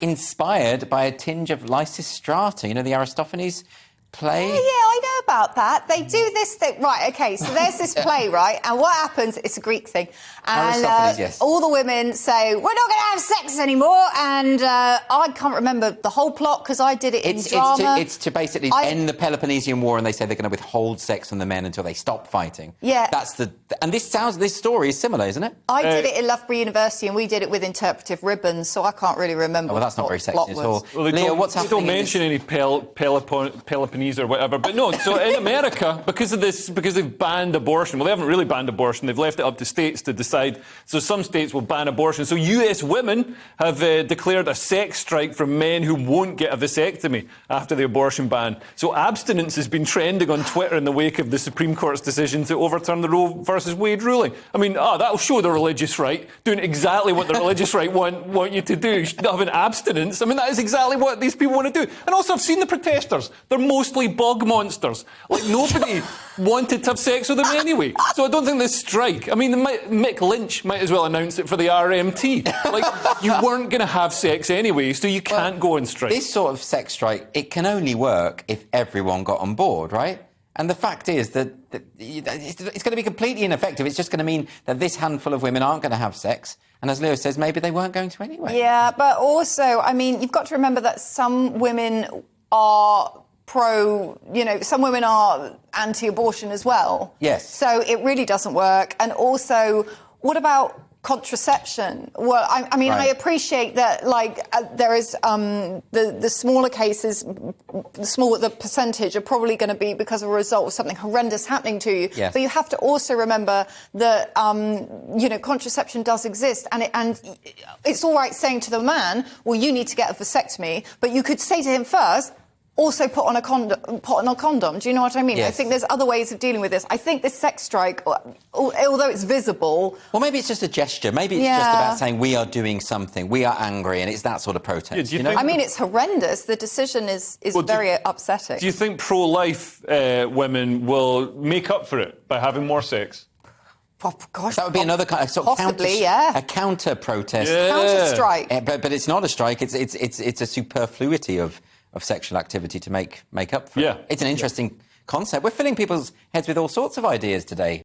inspired by a tinge of Lysistrata, you know, the Aristophanes play? Yeah, I know about that. They do this thing. Right, OK, so there's this play, right? And what happens, it's a Greek thing. And yes. all the women say, we're not going to have sex anymore. And I can't remember the whole plot because I did it in drama. It's to basically end the Peloponnesian War, and they say they're going to withhold sex from the men until they stop fighting. Yeah. And this story is similar, isn't it? I did it in Loughborough University, and we did it with interpretive ribbons, so I can't really remember. Well, that's not very sexy at all. Well, Leo, what's happening? They don't mention any Peloponnese or whatever, but no. So in America, because they've banned abortion, well, they haven't really banned abortion. They've left it up to states to decide. So some states will ban abortion. So US women have declared a sex strike for men who won't get a vasectomy after the abortion ban. So abstinence has been trending on Twitter in the wake of the Supreme Court's decision to overturn the Roe versus Wade ruling. I mean, that'll show the religious right doing exactly what the religious right want you to do, having abstinence. I mean, that is exactly what these people want to do. And also, I've seen the protesters. They're mostly bog monsters. Like, nobody wanted to have sex with them anyway. So I don't think this strike... I mean, Mick Lynch might as well announce it for the RMT. Like, you weren't going to have sex anyway, so you can't go on strike. This sort of sex strike, it can only work if everyone got on board, right? And the fact is that it's going to be completely ineffective. It's just going to mean that this handful of women aren't going to have sex. And as Leo says, maybe they weren't going to anyway. Yeah, but also, I mean, you've got to remember that some women are some women are anti-abortion as well. Yes. So it really doesn't work. And also, what about contraception? Well, I mean, right. I appreciate that, there is the smaller cases, the percentage are probably going to be because of a result of something horrendous happening to you. Yes. But you have to also remember that, contraception does exist. And it's all right saying to the man, well, you need to get a vasectomy. But you could say to him first, also put on a condom. Do you know what I mean? Yes. I think there's other ways of dealing with this. I think this sex strike, although it's visible... Well, maybe it's just a gesture. Maybe it's just about saying we are doing something, we are angry, and it's that sort of protest. Yeah, I mean, it's horrendous. The decision is very upsetting. Do you think pro-life women will make up for it by having more sex? Oh, gosh, that would be another kind of sort of a counter protest. Yeah. Counter strike. But it's not a strike. It's a superfluity of sexual activity to make up for it. It's an interesting concept. We're filling people's heads with all sorts of ideas today.